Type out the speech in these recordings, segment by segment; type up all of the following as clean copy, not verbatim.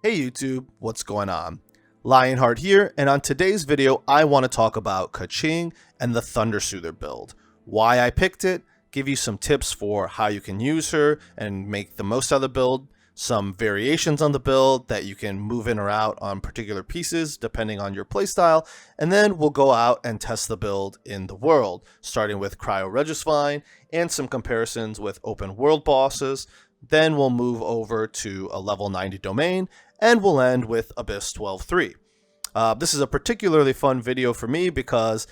Hey YouTube, what's going on? Lionheart here, and on today's video I want to talk about Keqing and the Thundersoother build. Why I picked it, give you some tips for how you can use her and make the most out of the build, some variations on the build that you can move in or out on particular pieces depending on your playstyle, and then we'll go out and test the build in the world, starting with Cryo Regisvine and some comparisons with open world bosses. Then we'll move over to a level 90 domain, and we'll end with Abyss 12-3. This is a particularly fun video for me because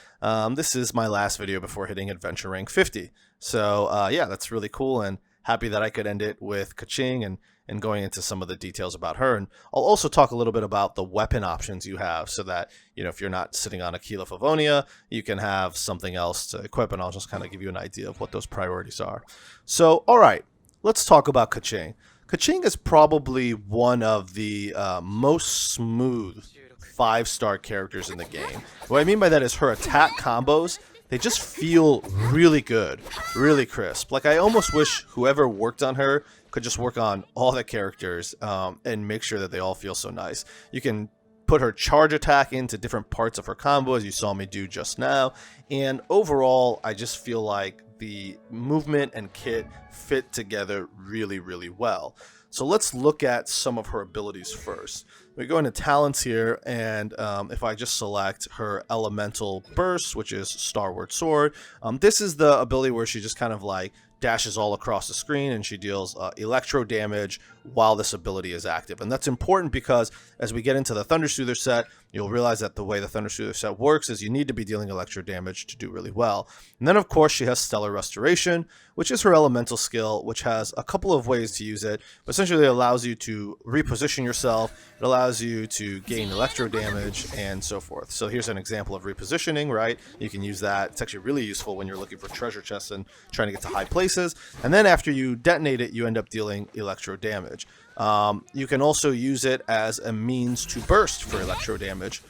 this is my last video before hitting Adventure Rank 50. So yeah, that's really cool, and happy that I could end it with Keqing and going into some of the details about her. And I'll also talk a little bit about the weapon options you have so that, you know, if you're not sitting on a Keel of Avonia, you can have something else to equip, and I'll just kind of give you an idea of what those priorities are. So, all right. Let's talk about Keqing. Keqing is probably one of the most smooth 5-star characters in the game. What I mean by that is her attack combos, they just feel really good, really crisp. Like, I almost wish whoever worked on her could just work on all the characters and make sure that they all feel so nice. You can put her charge attack into different parts of her combo, as you saw me do just now, and overall I just feel like the movement and kit fit together really, really well. So let's look at some of her abilities first. We go into talents here, and if I just select her elemental burst, which is Starward Sword, this is the ability where she just kind of like dashes all across the screen and she deals electro damage while this ability is active. And that's important because as we get into the Thundersoother set, you'll realize that the way the Thundersoother set works is you need to be dealing electro damage to do really well. And then of course she has Stellar Restoration, which is her elemental skill, which has a couple of ways to use it. But essentially it allows you to reposition yourself, it allows you to gain electro damage, and so forth. So here's an example of repositioning, right? You can use that. It's actually really useful when you're looking for treasure chests and trying to get to high places. And then after you detonate it, you end up dealing electro damage. You can also use it as a means to burst for electro damage.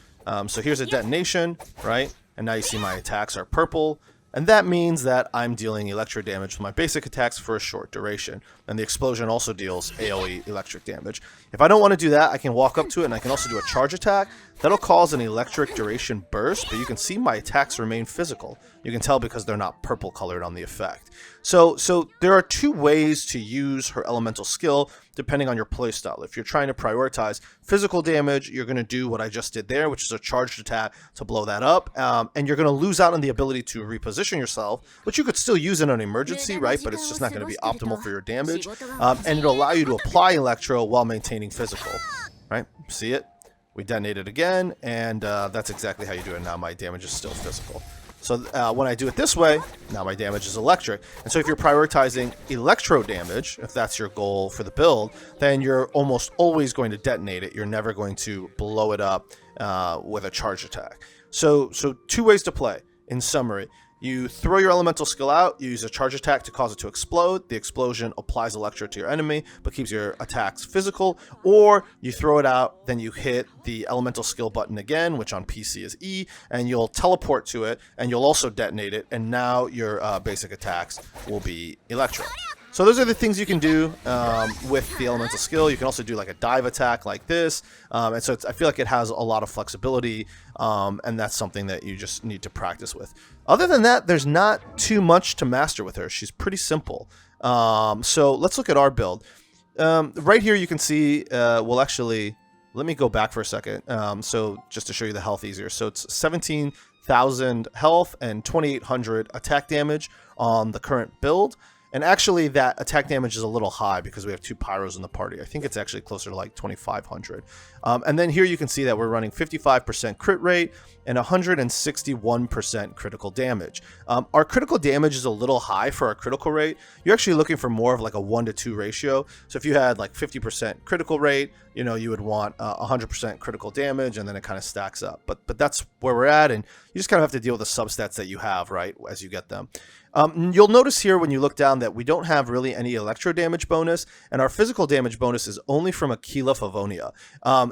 So here's a detonation, right? And now you see my attacks are purple. And that means that I'm dealing electro damage with my basic attacks for a short duration. And the explosion also deals AoE electric damage. If I don't want to do that, I can walk up to it and I can also do a charge attack. That'll cause an electric duration burst, but you can see my attacks remain physical. You can tell because they're not purple colored on the effect. So there are two ways to use her elemental skill depending on your playstyle. If you're trying to prioritize physical damage, you're going to do what I just did there, which is a charged attack to blow that up. And you're going to lose out on the ability to reposition yourself, which you could still use in an emergency, right? But it's just not going to be optimal for your damage. And it'll allow you to apply electro while maintaining physical, right? See it? We detonate it again, and that's exactly how you do it. Now my damage is still physical. So when I do it this way, now my damage is electric. And so if you're prioritizing electro damage, if that's your goal for the build, then you're almost always going to detonate it. You're never going to blow it up with a charge attack. So two ways to play. In summary, you throw your elemental skill out, you use a charge attack to cause it to explode. The explosion applies electro to your enemy, but keeps your attacks physical. Or you throw it out, then you hit the elemental skill button again, which on PC is E, and you'll teleport to it, and you'll also detonate it, and now your basic attacks will be electro. So those are the things you can do with the elemental skill. You can also do like a dive attack like this. And so I feel like it has a lot of flexibility, and that's something that you just need to practice with. Other than that, there's not too much to master with her. She's pretty simple. So let's look at our build. Right here you can see, well actually, let me go back for a second. So just to show you the health easier. So it's 17,000 health and 2,800 attack damage on the current build. And actually, that attack damage is a little high because we have 2 pyros in the party. I think it's actually closer to like 2,500. And then here you can see that we're running 55% crit rate and 161% critical damage. Our critical damage is a little high for our critical rate. You're actually looking for more of like a 1-to-2 ratio. So if you had like 50% critical rate, you know, you would want 100% critical damage, and then it kind of stacks up. But that's where we're at, and you just kind of have to deal with the substats that you have, right, as you get them. You'll notice here when you look down that we don't have really any electro damage bonus, and our physical damage bonus is only from a Keel of Avonia.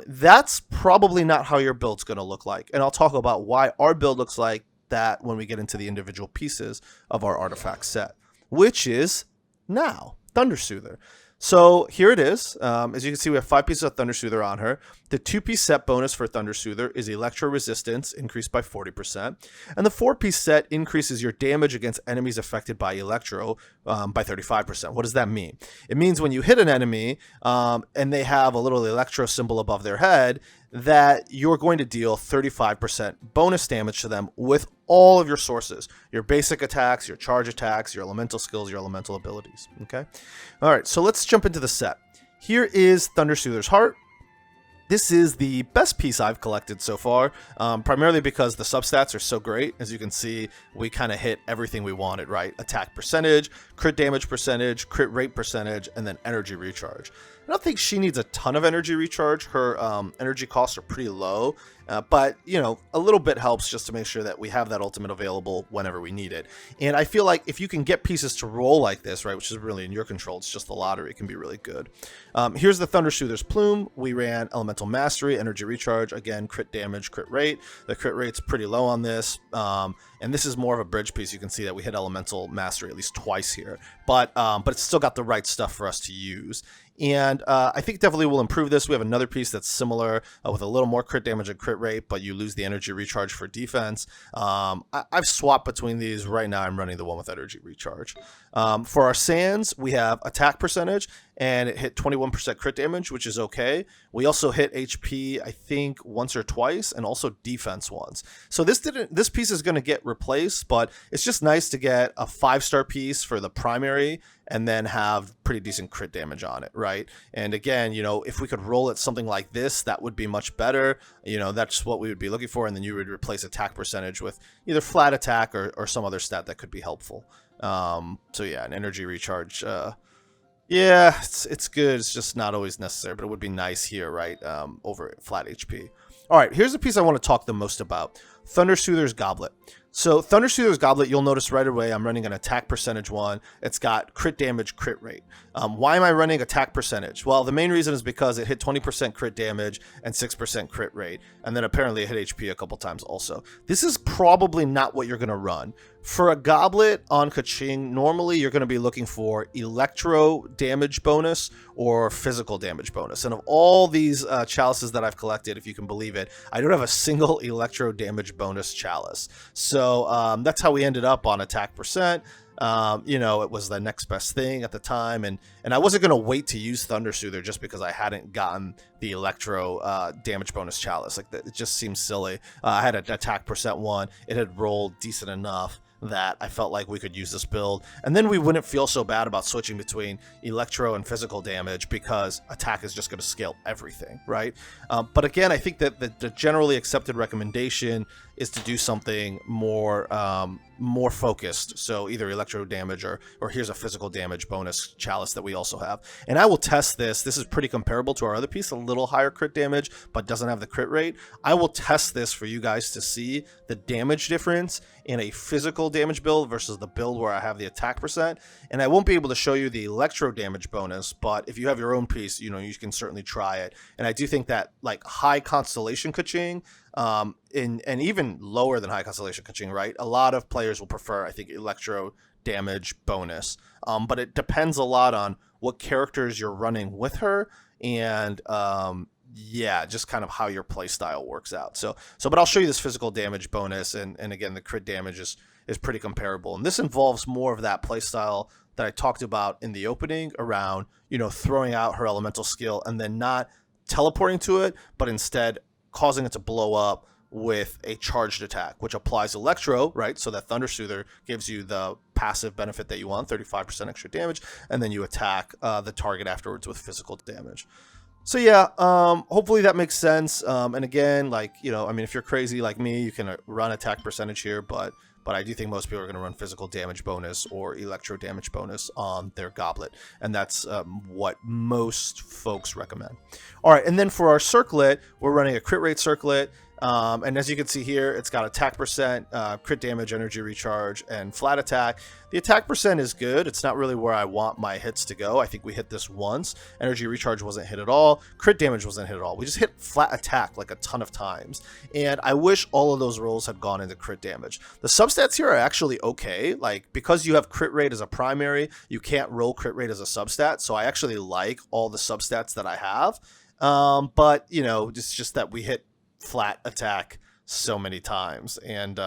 That's probably not how your build's going to look like, and I'll talk about why our build looks like that when we get into the individual pieces of our artifact set, which is now Thundersoother. So here it is. As you can see, we have 5 pieces of Thundersoother on her. The 2-piece set bonus for Thundersoother is Electro Resistance, increased by 40%. And the 4-piece set increases your damage against enemies affected by Electro by 35%. What does that mean? It means when you hit an enemy and they have a little Electro symbol above their head, that you're going to deal 35% bonus damage to them with all of your sources, your basic attacks, your charge attacks, your elemental skills, your elemental abilities. Okay. All right. So let's jump into the set. Here is Thundersoother's heart. This is the best piece I've collected so far, primarily because the substats are so great. As you can see, we kind of hit everything we wanted, right? Attack percentage, crit damage percentage, crit rate percentage, and then energy recharge. I don't think she needs a ton of energy recharge. Her energy costs are pretty low, but, you know, a little bit helps just to make sure that we have that ultimate available whenever we need it. And I feel like if you can get pieces to roll like this, right, which is really in your control, it's just the lottery, it can be really good. Here's the Thundersoother's plume. We ran Elemental Mastery, Energy Recharge, again, crit damage, crit rate. The crit rate's pretty low on this, and this is more of a bridge piece. You can see that we hit Elemental Mastery at least twice here, but it's still got the right stuff for us to use. And I think definitely we'll improve this. We have another piece that's similar with a little more crit damage and crit rate, but you lose the energy recharge for defense. I've swapped between these. Right now I'm running the one with energy recharge. For our sands, we have attack percentage, and it hit 21% crit damage, which is okay. We also hit HP, I think, once or twice, and also defense once. So this piece is going to get replaced, but it's just nice to get a 5-star piece for the primary and then have pretty decent crit damage on it, right? And again, you know, if we could roll it something like this, that would be much better. You know, that's what we would be looking for, and then you would replace attack percentage with either flat attack or some other stat that could be helpful. So yeah, an energy recharge, yeah, it's good. It's just not always necessary, but it would be nice here, right? Over flat HP. All right, here's the piece I want to talk the most about. Thundersoother's Goblet. So Thundersoother's Goblet, you'll notice right away I'm running an attack percentage one. It's got crit damage, crit rate. Why am I running attack percentage? Well, the main reason is because it hit 20% crit damage and 6% crit rate. And then apparently it hit HP a couple times also. This is probably not what you're going to run. For a Goblet on Keqing, normally you're going to be looking for Electro damage bonus or physical damage bonus. And of all these chalices that I've collected, if you can believe it, I don't have a single Electro damage bonus chalice. So that's how we ended up on attack percent. You know, it was the next best thing at the time, and I wasn't going to wait to use Thundersoother just because I hadn't gotten the Electro damage bonus chalice. Like, it just seems silly. I had an attack percent one. It had rolled decent enough that I felt like we could use this build, and then we wouldn't feel so bad about switching between Electro and physical damage because attack is just going to scale everything, right? But again, I think that the generally accepted recommendation is to do something more focused. So either Electro damage or here's a physical damage bonus chalice that we also have. And I will test this. This is pretty comparable to our other piece, a little higher crit damage, but doesn't have the crit rate. I will test this for you guys to see the damage difference in a physical damage build versus the build where I have the attack percent. And I won't be able to show you the Electro damage bonus, but if you have your own piece, you know, you can certainly try it. And I do think that, like, high constellation Keqing, and even lower than high constellation Keqing, right? A lot of players will prefer, I think, Electro damage bonus, but it depends a lot on what characters you're running with her, and yeah, just kind of how your play style works out. So but I'll show you this physical damage bonus, and again, the crit damage is pretty comparable, and this involves more of that play style that I talked about in the opening around, you know, throwing out her elemental skill and then not teleporting to it, but instead causing it to blow up with a charged attack, which applies Electro, right? So that Thundersoother gives you the passive benefit that you want, 35% extra damage, and then you attack the target afterwards with physical damage. So yeah, hopefully that makes sense. And again, like, you know, I mean, if you're crazy like me, you can run attack percentage here, but I do think most people are going to run physical damage bonus or Electro damage bonus on their Goblet, and that's what most folks recommend. All right, and then for our circlet, we're running a crit rate circlet. And as you can see here, it's got attack percent, crit damage, energy recharge, and flat attack. The attack percent is good. It's not really where I want my hits to go. I think we hit this once. Energy recharge wasn't hit at all. Crit damage wasn't hit at all. We just hit flat attack like a ton of times. And I wish all of those rolls had gone into crit damage. The substats here are actually okay. Like, because you have crit rate as a primary, you can't roll crit rate as a substat. So I actually like all the substats that I have. But, you know, it's just that we hit flat attack so many times. And,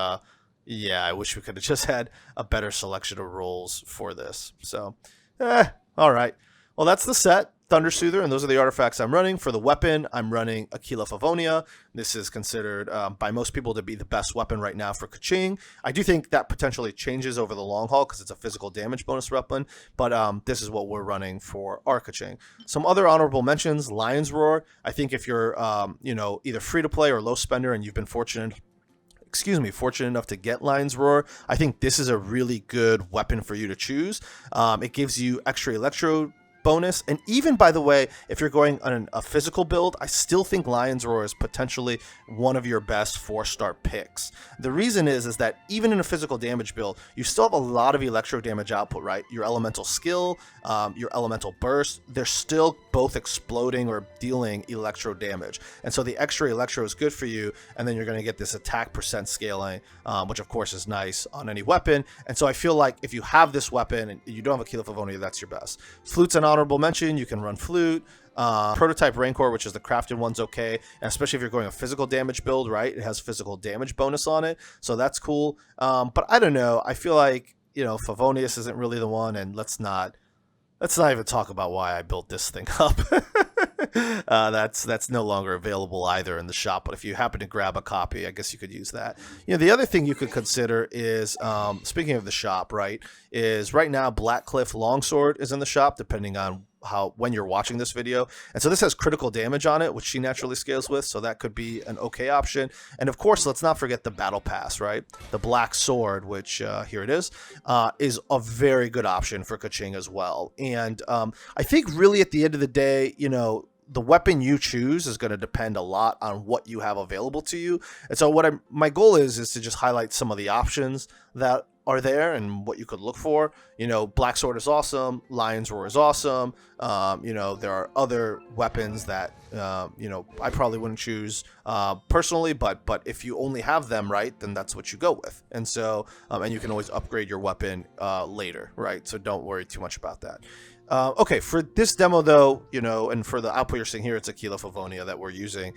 yeah, I wish we could have just had a better selection of rolls for this. So, all right. Well, that's the set, Thundersoother, and those are the artifacts I'm running. For the weapon, I'm running Aquila Favonia. This is considered by most people to be the best weapon right now for Keqing. I do think that potentially changes over the long haul because it's a physical damage bonus weapon, but this is what we're running for our Keqing. Some other honorable mentions, Lion's Roar. I think if you're, you know, either free to play or low spender and you've been fortunate enough to get Lion's Roar, I think this is a really good weapon for you to choose. It gives you extra Electro bonus, and even, by the way, if you're going on a physical build, I still think Lion's Roar is potentially one of your best 4-star picks. The reason is that even in a physical damage build, you still have a lot of electro damage output, right? Your elemental skill, your elemental burst, they're still both exploding or dealing electro damage, and so the extra electro is good for you, and then you're going to get this attack percent scaling, which of course is nice on any weapon. And so I feel like if you have this weapon and you don't have Aquila Favonia, that's your best. Flute's an honorable mention. You can run Flute. Prototype Rancor, which is the crafted one's okay, and especially if you're going a physical damage build, right? It has physical damage bonus on it, so that's cool. But I don't know. I feel like, you know, Favonius isn't really the one, and let's not even talk about why I built this thing up. That's no longer available either in the shop, but if you happen to grab a copy, I guess you could use that. You know, the other thing you could consider is, speaking of the shop, right, is right now Blackcliff Longsword is in the shop, depending on when you're watching this video, and so this has critical damage on it, which she naturally scales with, so that could be an okay option. And of course, let's not forget the battle pass, right? The Black Sword, which here it is a very good option for Keqing as well. And I think really at the end of the day, you know, the weapon you choose is going to depend a lot on what you have available to you. And so my goal is to just highlight some of the options that are there and what you could look for. You know, Black Sword is awesome. Lion's Roar is awesome. You know, there are other weapons that, you know, I probably wouldn't choose personally, but if you only have them, right, then that's what you go with. And so, and you can always upgrade your weapon later, right? So don't worry too much about that. Okay, for this demo though, you know, and for the output you're seeing here, it's Aquila Favonia that we're using,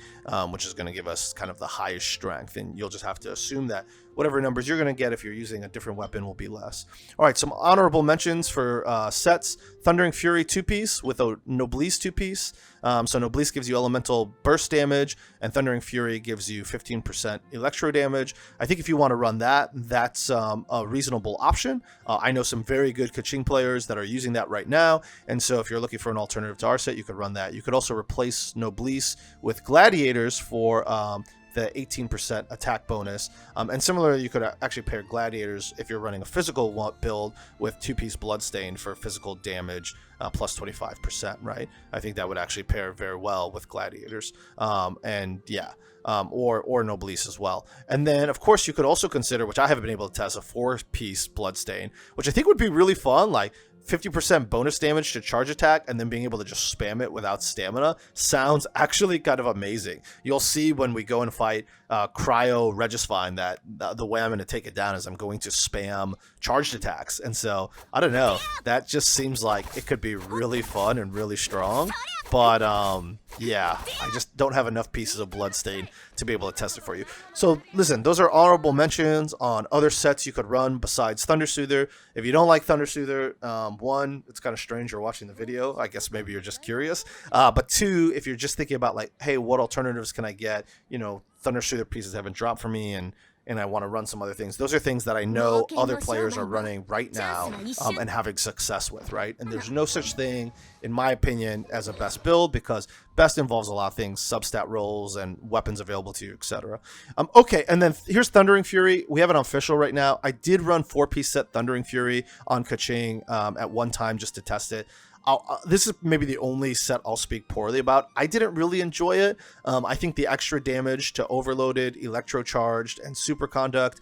which is going to give us kind of the highest strength, and you'll just have to assume that whatever numbers you're going to get if you're using a different weapon will be less. All right, some honorable mentions for sets. Thundering Fury 2-piece with a Noblesse 2-piece. So Noblesse gives you elemental burst damage, and Thundering Fury gives you 15% electro damage. I think if you want to run that, that's a reasonable option. I know some very good Keqing players that are using that right now, and so if you're looking for an alternative to our set, you could run that. You could also replace Noblesse with Gladiators for the 18% attack bonus. And similarly, you could actually pair Gladiators if you're running a physical build with 2-piece Bloodstain for physical damage plus 25%, right? I think that would actually pair very well with Gladiators. And yeah, or Noblesse as well. And then, of course, you could also consider, which I haven't been able to test, a 4-piece Bloodstain, which I think would be really fun. Like 50% bonus damage to charge attack and then being able to just spam it without stamina sounds actually kind of amazing. You'll see when we go and fight Cryo Regisvine that the way I'm going to take it down is I'm going to spam charged attacks. And so, I don't know, that just seems like it could be really fun and really strong. But yeah, I just don't have enough pieces of Bloodstain to be able to test it for you. So listen, those are honorable mentions on other sets you could run besides Thundersoother. If you don't like Thundersoother, one, it's kind of strange you're watching the video. I guess maybe you're just curious. But two, if you're just thinking about like, hey, what alternatives can I get? You know, Thundersoother pieces haven't dropped for me, and I want to run some other things. Those are things that I know other players are running right now and having success with, right? And there's no such thing, in my opinion, as a best build, because best involves a lot of things, substat rolls and weapons available to you, etc. Okay, and then here's Thundering Fury. We have it on official right now. I did run 4-piece set Thundering Fury on Keqing at one time just to test it. this is maybe the only set I'll speak poorly about. I didn't really enjoy it. I think the extra damage to Overloaded, Electro Charged, and Superconduct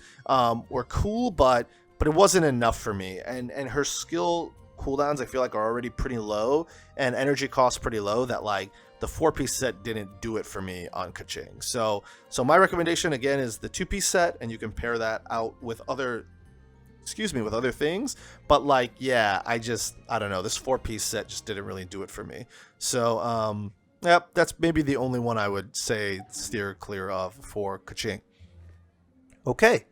were cool, but it wasn't enough for me. And her skill cooldowns I feel like are already pretty low, and energy costs pretty low, that like the 4-piece set didn't do it for me on Keqing. So my recommendation again is the 2-piece set, and you can pair that out with other things. But like, yeah, I don't know, this 4-piece set just didn't really do it for me. So yep, that's maybe the only one I would say steer clear of for Keqing. Okay,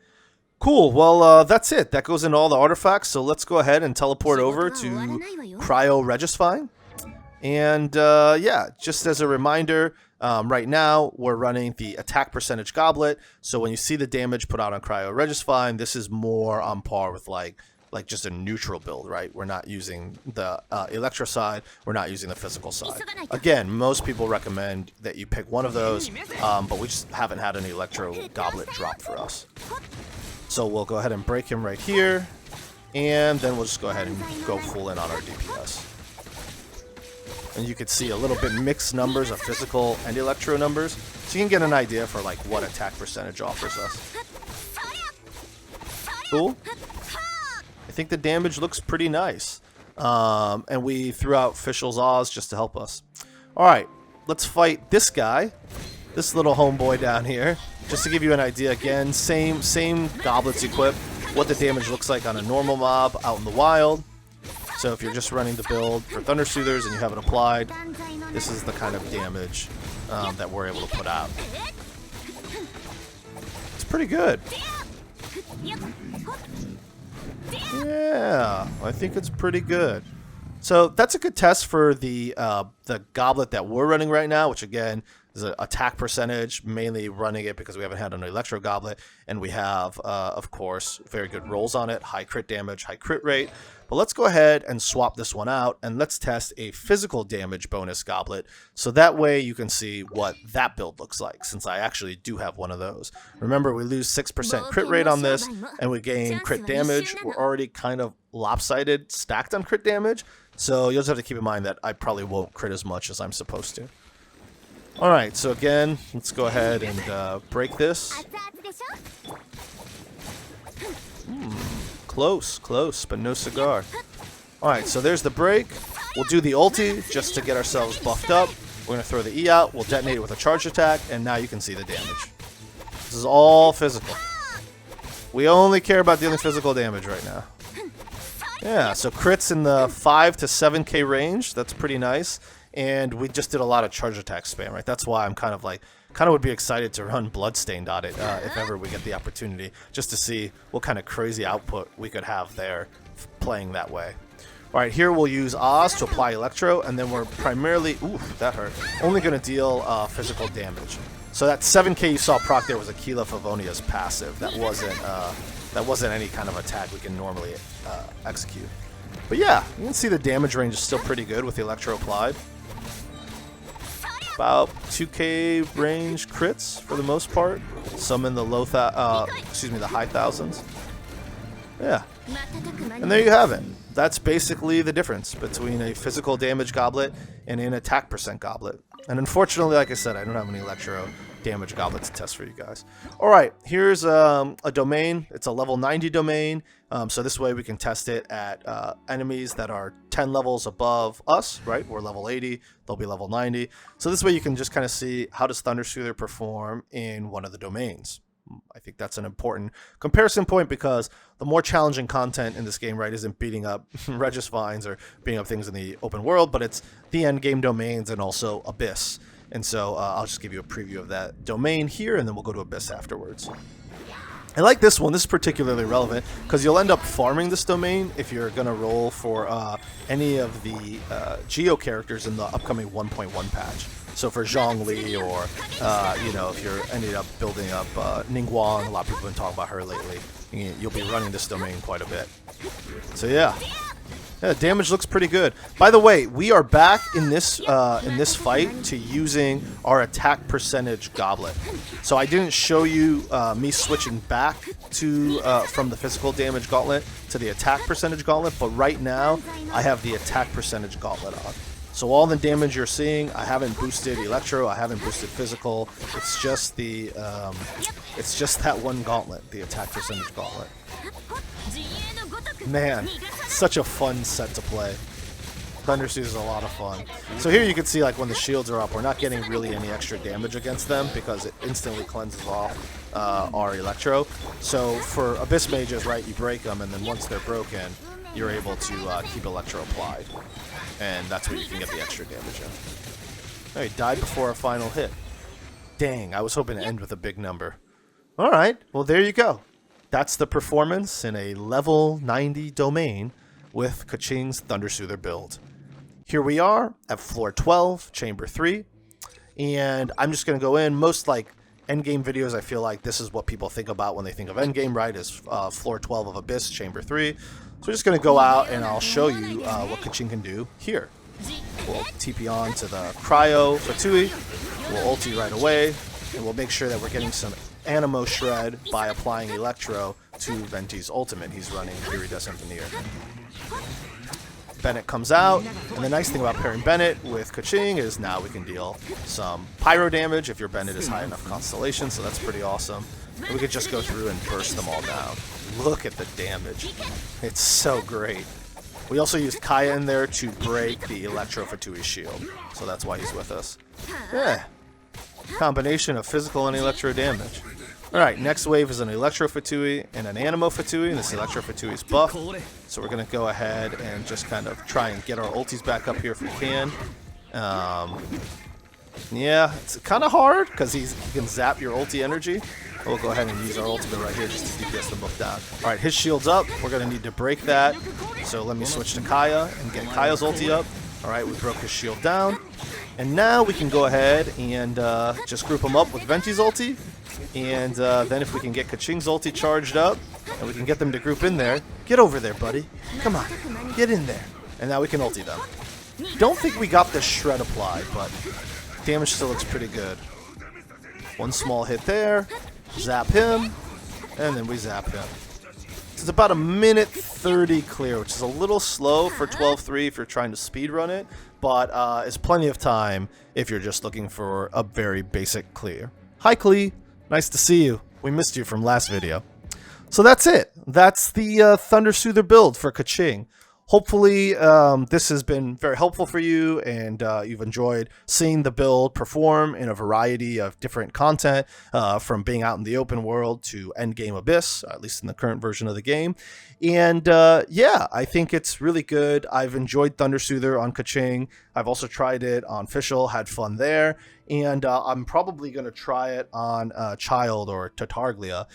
cool. Well, that's it. That goes into all the artifacts. So let's go ahead and teleport over to Cryo Regisvine. And yeah, just as a reminder, right now we're running the attack percentage goblet. So when you see the damage put out on Cryo Regisvine, this is more on par with like just a neutral build, right? We're not using the electro side, we're not using the physical side. Again, most people recommend that you pick one of those, but we just haven't had an electro goblet drop for us. So we'll go ahead and break him right here, and then we'll just go ahead and go full in on our DPS. And you can see a little bit mixed numbers of physical and electro numbers, so you can get an idea for like what attack percentage offers us. Cool. I think the damage looks pretty nice. And we threw out Fischl's Oz just to help us. Alright, let's fight this guy, this little homeboy down here. Just to give you an idea, again, same goblets equipped, what the damage looks like on a normal mob out in the wild. So if you're just running the build for Thundersoothers and you have it applied, this is the kind of damage that we're able to put out. It's pretty good. Yeah, I think it's pretty good. So that's a good test for the goblet that we're running right now, which again is an attack percentage, mainly running it because we haven't had an electro goblet, and we have, of course, very good rolls on it, high crit damage, high crit rate. But let's go ahead and swap this one out, and let's test a physical damage bonus goblet, so that way you can see what that build looks like, since I actually do have one of those. Remember, we lose 6% crit rate on this, and we gain crit damage. We're already kind of lopsided, stacked on crit damage, so you'll just have to keep in mind that I probably won't crit as much as I'm supposed to. Alright, so again, let's go ahead and break this. Close, but no cigar. Alright, so there's the break. We'll do the ulti just to get ourselves buffed up. We're going to throw the E out, we'll detonate it with a charge attack, and now you can see the damage. This is all physical. We only care about dealing physical damage right now. Yeah, so crits in the 5 to 7k range, that's pretty nice. And we just did a lot of charge attack spam, right? That's why I'm kind of would be excited to run Bloodstained on it if ever we get the opportunity, just to see what kind of crazy output we could have there playing that way. All right, here we'll use Oz to apply Electro, and then we're primarily, ooh, that hurt, only going to deal physical damage. So that 7k you saw proc there was Aquila Favonia's passive. That wasn't any kind of attack we can normally execute. But yeah, you can see the damage range is still pretty good with the Electro applied. About 2k range crits for the most part. Some in the the high thousands. Yeah. And there you have it. That's basically the difference between a physical damage goblet and an attack percent goblet. And unfortunately, like I said, I don't have any electro damage goblets to test for you guys. Alright, here's a domain. It's a level 90 domain. So this way we can test it at enemies that are 10 levels above us, right? We're level 80, they'll be level 90. So this way you can just kind of see how does Thundersoother perform in one of the domains. I think that's an important comparison point, because the more challenging content in this game, right, isn't beating up Regisvines or beating up things in the open world, but it's the end game domains and also Abyss. And so I'll just give you a preview of that domain here, and then we'll go to Abyss afterwards. I like this one. This is particularly relevant because you'll end up farming this domain if you're going to roll for any of the Geo characters in the upcoming 1.1 patch. So for Zhongli, or you know, if you're ended up building up Ningguang, a lot of people have been talking about her lately. You'll be running this domain quite a bit. So yeah, damage looks pretty good. By the way, we are back in this fight to using our attack percentage goblet. So I didn't show you me switching back to from the physical damage gauntlet to the attack percentage gauntlet, but right now I have the attack percentage gauntlet on. So all the damage you're seeing, I haven't boosted Electro, I haven't boosted physical. It's just the it's just that one gauntlet, the attack percentage gauntlet. Man, such a fun set to play. Thundersoother is a lot of fun. So here you can see, like, when the shields are up, we're not getting really any extra damage against them because it instantly cleanses off our Electro. So for Abyss Mages, right, you break them, and then once they're broken, you're able to keep Electro applied. And that's where you can get the extra damage in. Oh, he died before our final hit. Dang, I was hoping to end with a big number. Alright, well there you go. That's the performance in a level 90 domain with Keqing's Thundersoother build. Here we are at floor 12, chamber 3, and I'm just going to go in. Most like endgame videos, I feel like this is what people think about when they think of endgame, right, is floor 12 of Abyss, chamber 3. So we're just going to go out and I'll show you what Keqing can do here. We'll TP on to the Cryo Fatui, we'll ulti right away, and we'll make sure that we're getting some Animo Shred by applying Electro to Venti's ultimate. He's running Iridescent Veneer. Bennett comes out, and the nice thing about pairing Bennett with Keqing is now we can deal some pyro damage if your Bennett is high enough constellation, so that's pretty awesome. And we could just go through and burst them all down. Look at the damage. It's so great. We also used Kaya in there to break the Electro Fatui shield, so that's why he's with us. Yeah. Combination of physical and Electro damage. Alright, next wave is an Electro Fatui and an Animo Fatui, and this Electro Fatui is buffed. So we're going to go ahead and just kind of try and get our ultis back up here if we can. Yeah, it's kind of hard because he can zap your ulti energy. We'll go ahead and use our ultimate right here just to DPS them both down. Alright, his shield's up. We're going to need to break that. So let me switch to Kaya and get Kaya's ulti up. Alright, we broke his shield down. And now we can go ahead and just group him up with Venti's ulti. And then if we can get Keqing's ulti charged up, and we can get them to group in there. Get over there, buddy. Come on, get in there. And now we can ulti them. Don't think we got the shred applied, but damage still looks pretty good. One small hit there. Zap him. And then we zap him. It's about a minute 30 clear, which is a little slow for 12-3 if you're trying to speedrun it, but it's plenty of time if you're just looking for a very basic clear. Hi, Klee. Nice to see you. We missed you from last video. So that's it. That's the Thundersoother build for Keqing. Hopefully this has been very helpful for you, and you've enjoyed seeing the build perform in a variety of different content, from being out in the open world to endgame Abyss, at least in the current version of the game. And yeah, I think it's really good. I've enjoyed Thundersoother on Keqing. I've also tried it on Fischl, had fun there. And I'm probably going to try it on Child or Tartaglia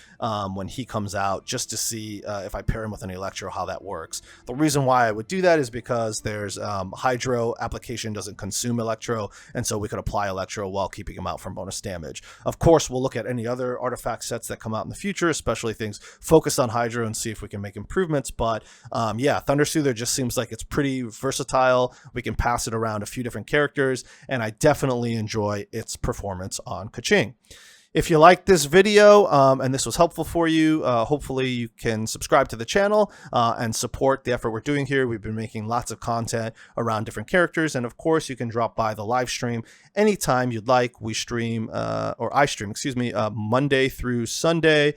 when he comes out, just to see if I pair him with an Electro, how that works. The reason why I would do that is because there's Hydro application doesn't consume Electro, and so we could apply Electro while keeping him out from bonus damage. Of course, we'll look at any other artifact sets that come out in the future, especially things focused on Hydro, and see if we can make improvements. But yeah, Thundersoother just seems like it's pretty versatile. We can pass it around a few different characters, and I definitely enjoy its performance on Keqing. If you liked this video and this was helpful for you, hopefully you can subscribe to the channel and support the effort we're doing here. We've been making lots of content around different characters, and of course you can drop by the live stream anytime you'd like. We stream, or I stream, excuse me, Monday through Sunday,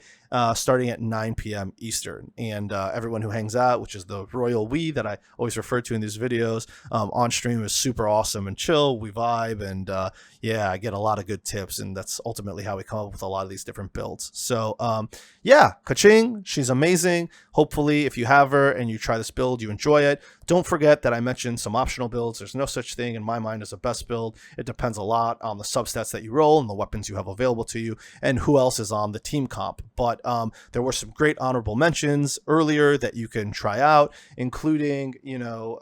starting at 9 p.m. Eastern. And everyone who hangs out, which is the royal we that I always refer to in these videos, on stream is super awesome and chill. We vibe, and yeah, I get a lot of good tips, and that's ultimately how we come up with a lot of these different builds. So yeah, Keqing, she's amazing. Hopefully if you have her and you try this build, you enjoy it. Don't forget that I mentioned some optional builds. There's no such thing in my mind as a best build. It depends a lot on the substats that you roll and the weapons you have available to you and who else is on the team comp. But there were some great honorable mentions earlier that you can try out, including, you know,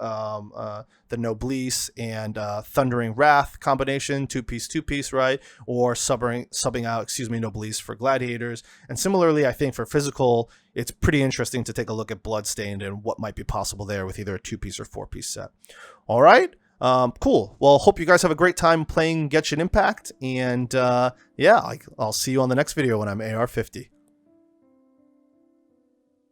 the Noblesse and Thundering Wrath combination, two-piece, right? Or subbing out, excuse me, Noblesse for Gladiators. And similarly, I think for physical, it's pretty interesting to take a look at Bloodstained and what might be possible there with either a two-piece or four-piece set. All right. Cool. Well, hope you guys have a great time playing Genshin Impact. And yeah, I'll see you on the next video when I'm AR 50.